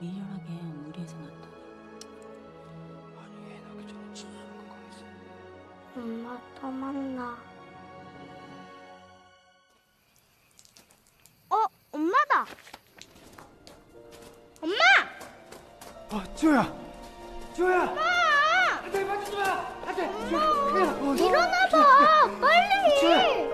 미련하게 무리해서 낳다니. 아니 애 낳기 전에 참 건강했어. 엄마 또 만나. 엄마다. 엄마! 지호야! 지호야! 엄마! 안돼 만지지 마! 안돼! 일어나봐, 빨리. 지호야!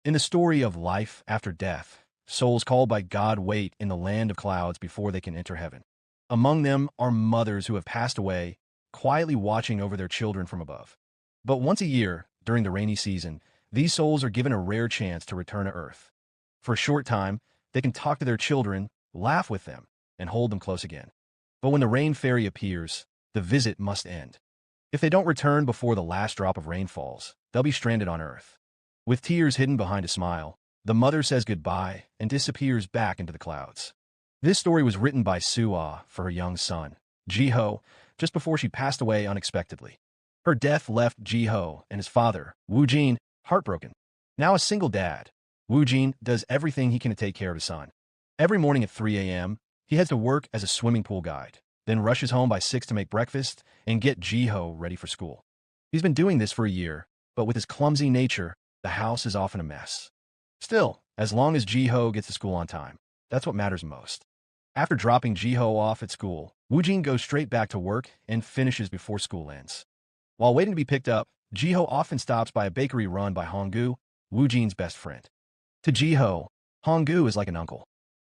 In the story of life after death, souls called by God wait in the land of clouds before they can enter heaven. Among them are mothers who have passed away, quietly watching over their children from above. But once a year, during the rainy season, these souls are given a rare chance to return to earth. For a short time, they can talk to their children, laugh with them, and hold them close again. But when the rain fairy appears, the visit must end. If they don't return before the last drop of rain falls, they'll be stranded on earth. With tears hidden behind a smile, the mother says goodbye and disappears back into the clouds. This story was written by Soo-ah for her young son, Ji-ho, just before she passed away unexpectedly. Her death left Ji-ho and his father, Woo-jin, heartbroken. Now a single dad, Woo-jin does everything he can to take care of his son. Every morning at 3 a.m., he heads to work as a swimming pool guide, then rushes home by 6 to make breakfast and get Ji-ho ready for school. He's been doing this for a year, but with his clumsy nature, the house is often a mess. Still, as long as Ji-ho gets to school on time, that's what matters most. After dropping Ji-ho off at school, Woo-jin goes straight back to work and finishes before school ends. While waiting to be picked up, Ji-ho often stops by a bakery run by Hong-gu, Woo-jin's best friend. To Ji-ho, Hong-gu is like an uncle.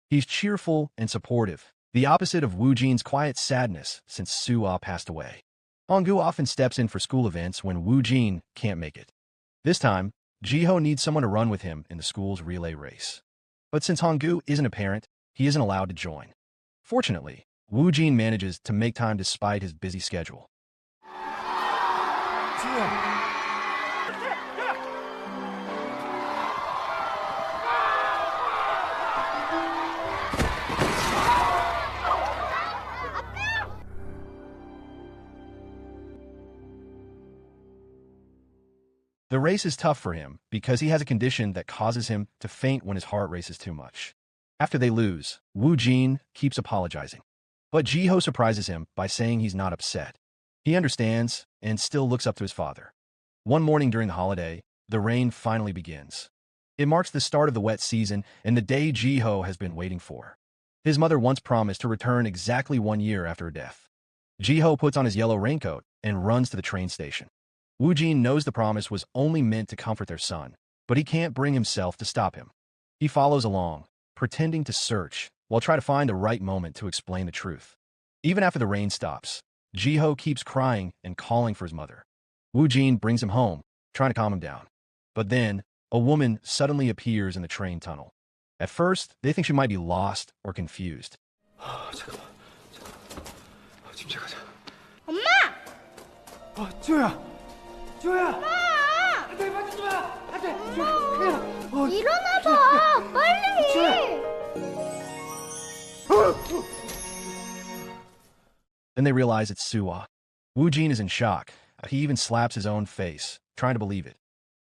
He's cheerful and supportive, the opposite of Woo-jin's quiet sadness since Soo-ah passed away. Hong-gu often steps in for school events when Woo-jin can't make it. This time, Ji-ho needs someone to run with him in the school's relay race. But since Hong-gu isn't a parent, he isn't allowed to join. Fortunately, Woo-jin manages to make time despite his busy schedule. 지호야! The race is tough for him because he has a condition that causes him to faint when his heart races too much. After they lose, Woo-jin keeps apologizing. But Ji-ho surprises him by saying he's not upset. He understands and still looks up to his father. One morning during the holiday, the rain finally begins. It marks the start of the wet season and the day Ji-ho has been waiting for. His mother once promised to return exactly 1 year after her death. Ji-ho puts on his yellow raincoat and runs to the train station. Woo-jin knows the promise was only meant to comfort their son, but he can't bring himself to stop him. He follows along, pretending to search, while trying to find the right moment to explain the truth. Even after the rain stops, Ji-ho keeps crying and calling for his mother. Woo-jin brings him home, trying to calm him down. But then, a woman suddenly appears in the train tunnel. At first, they think she might be lost or confused. 잠깐만. 지금 제가 엄마! 지호야! 지호야! 안돼 만지지 마! 안돼! 지호야! 일어나봐, 빨리. Then they realize it's Soo-ah. Woo-jin is in shock. He even slaps his own face, trying to believe it.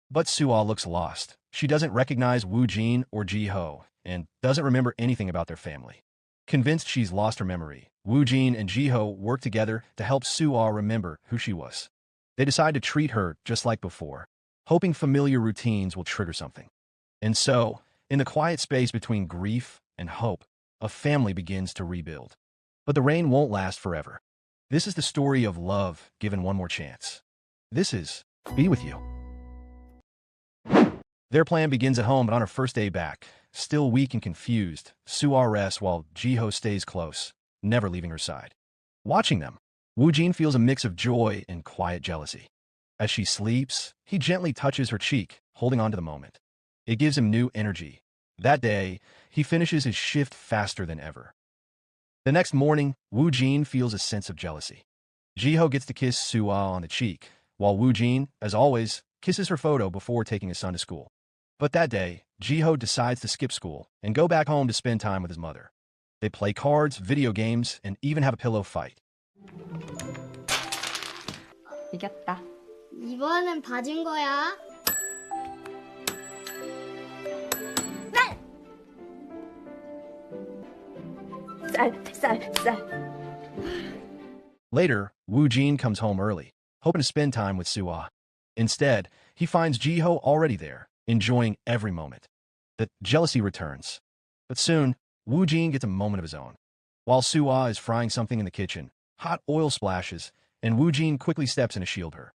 But Soo-ah looks lost. She doesn't recognize Woo-jin or Ji-ho, and doesn't remember anything about their family. Convinced she's lost her memory, Woo-jin and Ji-ho work together to help Soo-ah remember who she was. They decide to treat her just like before, hoping familiar routines will trigger something. And so, in the quiet space between grief and hope, a family begins to rebuild. But the rain won't last forever. This is the story of love given one more chance. This is Be With You. Their plan begins at home, but on her first day back, still weak and confused, Soo-ah rests while Ji-ho stays close, never leaving her side. Watching them, Woo-jin feels a mix of joy and quiet jealousy. As she sleeps, he gently touches her cheek, holding on to the moment. It gives him new energy. That day, he finishes his shift faster than ever. The next morning, Woo-jin feels a sense of jealousy. Ji-ho gets to kiss Soo-ah on the cheek, while Woo-jin, as always, kisses her photo before taking his son to school. But that day, Ji-ho decides to skip school and go back home to spend time with his mother. They play cards, video games, and even have a pillow fight. 이겼다. 이번엔 봐준 거야. 쌀. Later, Woo Jin comes home early, hoping to spend time with Soo-ah. Instead, he finds Ji-ho already there, enjoying every moment. The jealousy returns. But soon, Woo Jin gets a moment of his own. While Soo-ah is frying something in the kitchen, hot oil splashes, and Woo Jin quickly steps in to shield her.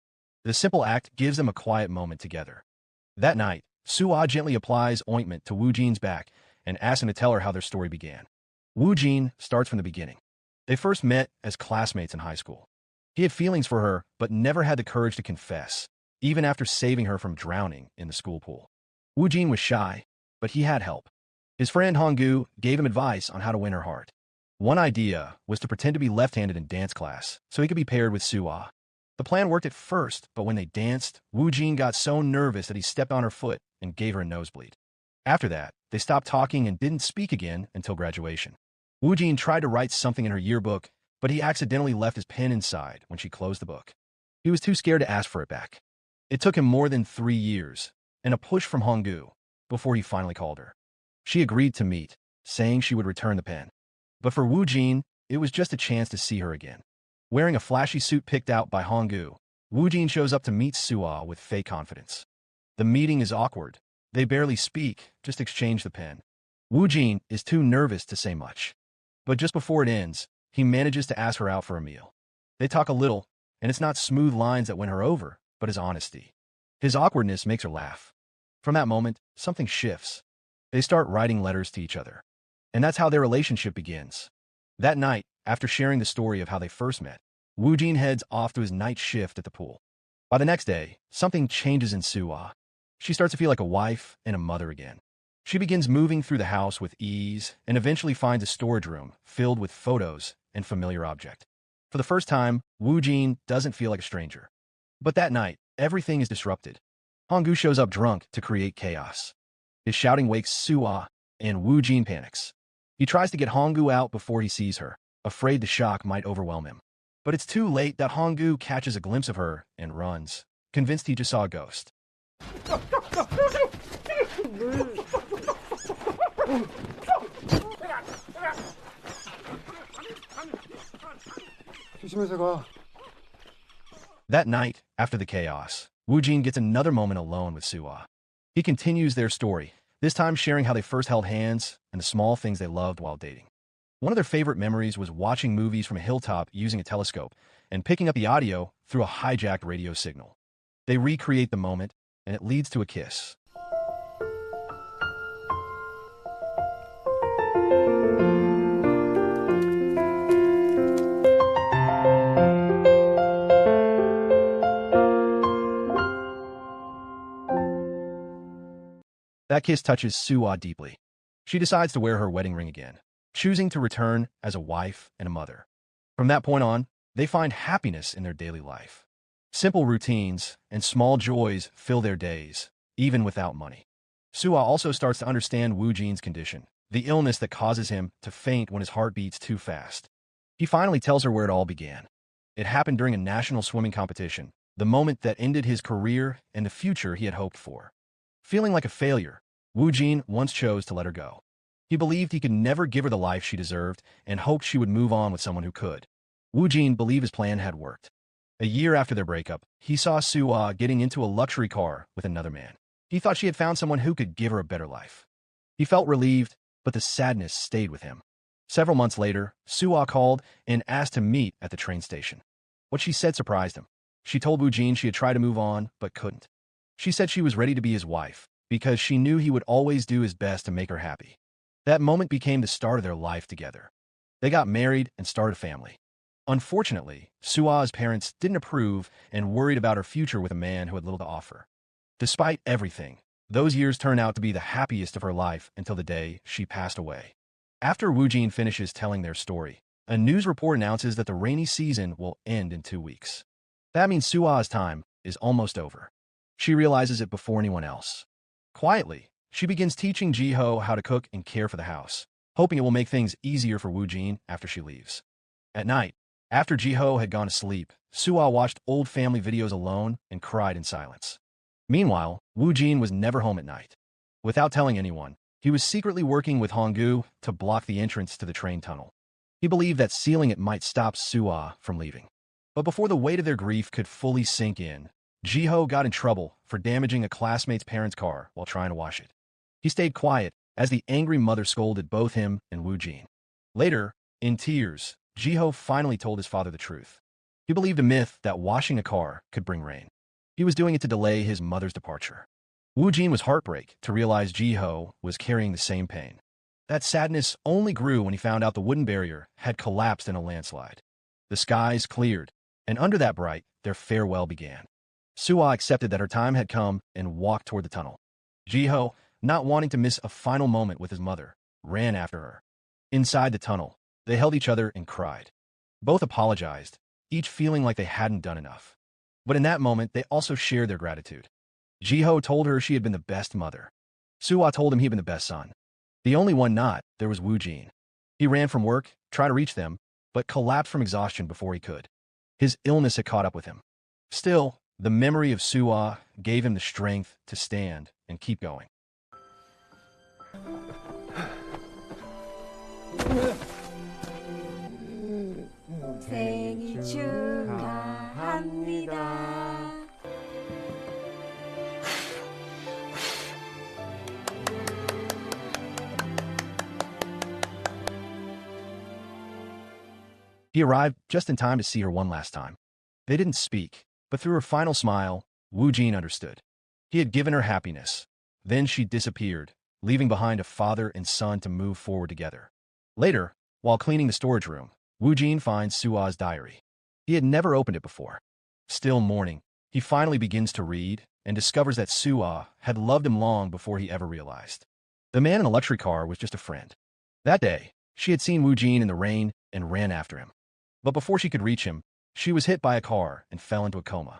The simple act gives them a quiet moment together. That night, Soo-ah gently applies ointment to Woo Jin's back and asks him to tell her how their story began. Woo Jin starts from the beginning. They first met as classmates in high school. He had feelings for her, but never had the courage to confess, even after saving her from drowning in the school pool. Woo Jin was shy, but he had help. His friend Honggu gave him advice on how to win her heart. One idea was to pretend to be left-handed in dance class so he could be paired with Soo-ah. The plan worked at first, but when they danced, Woo Jin got so nervous that he stepped on her foot and gave her a nosebleed. After that, they stopped talking and didn't speak again until graduation. Woo Jin tried to write something in her yearbook, but he accidentally left his pen inside when she closed the book. He was too scared to ask for it back. It took him more than 3 years and a push from Honggu before he finally called her. She agreed to meet, saying she would return the pen. But for Woo Jin, it was just a chance to see her again. Wearing a flashy suit picked out by Honggu, Woo Jin shows up to meet Soo-ah with fake confidence. The meeting is awkward. They barely speak, just exchange the pen. Woo Jin is too nervous to say much. But just before it ends, he manages to ask her out for a meal. They talk a little, and it's not smooth lines that win her over, but his honesty. His awkwardness makes her laugh. From that moment, something shifts. They start writing letters to each other. And that's how their relationship begins. That night, after sharing the story of how they first met, Woo Jin heads off to his night shift at the pool. By the next day, something changes in Soo-ah. She starts to feel like a wife and a mother again. She begins moving through the house with ease and eventually finds a storage room filled with photos and familiar objects. For the first time, Woo Jin doesn't feel like a stranger. But that night, everything is disrupted. Honggu shows up drunk to create chaos. His shouting wakes Soo-ah, and Woo Jin panics. He tries to get Honggu out before he sees her, afraid the shock might overwhelm him. But it's too late that Honggu catches a glimpse of her and runs, convinced he just saw a ghost. That night, after the chaos, Woo Jin gets another moment alone with Soo-ah. He continues their story, this time sharing how they first held hands and the small things they loved while dating. One of their favorite memories was watching movies from a hilltop using a telescope and picking up the audio through a hijacked radio signal. They recreate the moment, and it leads to a kiss. That kiss touches Soo-ah deeply. She decides to wear her wedding ring again, choosing to return as a wife and a mother. From that point on, they find happiness in their daily life. Simple routines and small joys fill their days, even without money. Soo-ah also starts to understand Woo Jin's condition, the illness that causes him to faint when his heart beats too fast. He finally tells her where it all began. It happened during a national swimming competition, the moment that ended his career and the future he had hoped for. Feeling like a failure, Woo Jin once chose to let her go. He believed he could never give her the life she deserved and hoped she would move on with someone who could. Woo Jin believed his plan had worked. A year after their breakup, he saw Soo-ah getting into a luxury car with another man. He thought she had found someone who could give her a better life. He felt relieved, but the sadness stayed with him. Several months later, Soo-ah called and asked to meet at the train station. What she said surprised him. She told Woo Jin she had tried to move on, but couldn't. She said she was ready to be his wife, because she knew he would always do his best to make her happy. That moment became the start of their life together. They got married and started a family. Unfortunately, Soo-ah's parents didn't approve and worried about her future with a man who had little to offer. Despite everything, those years turned out to be the happiest of her life until the day she passed away. After Woo Jin finishes telling their story, a news report announces that the rainy season will end in 2 weeks. That means Soo-ah's time is almost over. She realizes it before anyone else. Quietly, she begins teaching Ji-ho how to cook and care for the house, hoping it will make things easier for Woo Jin after she leaves. At night, after Ji-ho had gone to sleep, Soo-ah watched old family videos alone and cried in silence. Meanwhile, Woo Jin was never home at night. Without telling anyone, he was secretly working with Honggu to block the entrance to the train tunnel. He believed that sealing it might stop Suah from leaving. But before the weight of their grief could fully sink in, Jiho got in trouble for damaging a classmate's parents' car while trying to wash it. He stayed quiet as the angry mother scolded both him and Woojin. Later, in tears, Jiho finally told his father the truth. He believed a myth that washing a car could bring rain. He was doing it to delay his mother's departure. Woojin was heartbroken to realize Jiho was carrying the same pain. That sadness only grew when he found out the wooden barrier had collapsed in a landslide. The skies cleared, and under that bright, their farewell began. Suah accepted that her time had come and walked toward the tunnel. Jiho, not wanting to miss a final moment with his mother, ran after her. Inside the tunnel, they held each other and cried. Both apologized, each feeling like they hadn't done enough. But in that moment, they also shared their gratitude. Jiho told her she had been the best mother. Suah told him he'd been the best son. The only one not there was Woojin. He ran from work, tried to reach them, but collapsed from exhaustion before he could. His illness had caught up with him. Still, the memory of Suah gave him the strength to stand and keep going. 생일 축하합니다. He arrived just in time to see her one last time. They didn't speak, but through her final smile, Woojin understood. He had given her happiness. Then she disappeared, leaving behind a father and son to move forward together. Later, while cleaning the storage room, Woojin finds Suah's diary. He had never opened it before. Still mourning, he finally begins to read and discovers that Suah had loved him long before he ever realized. The man in the luxury car was just a friend. That day, she had seen Woojin in the rain and ran after him. But before she could reach him, she was hit by a car and fell into a coma.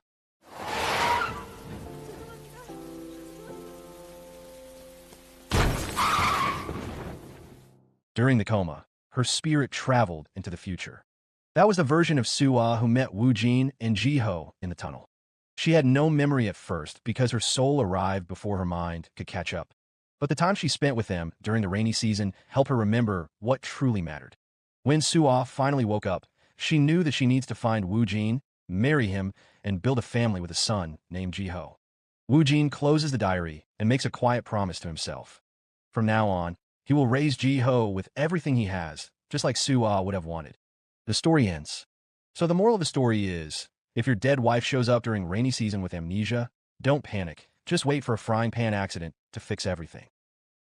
During the coma, her spirit traveled into the future. That was the version of Suah who met Woojin and Jiho in the tunnel. She had no memory at first because her soul arrived before her mind could catch up. But the time she spent with them during the rainy season helped her remember what truly mattered. When Suah finally woke up, she knew that she needs to find Woojin, marry him, and build a family with a son named Jiho. Woojin closes the diary and makes a quiet promise to himself. From now on, he will raise Jiho with everything he has, just like Suah would have wanted. The story ends. So the moral of the story is, if your dead wife shows up during rainy season with amnesia, don't panic. Just wait for a frying pan accident to fix everything.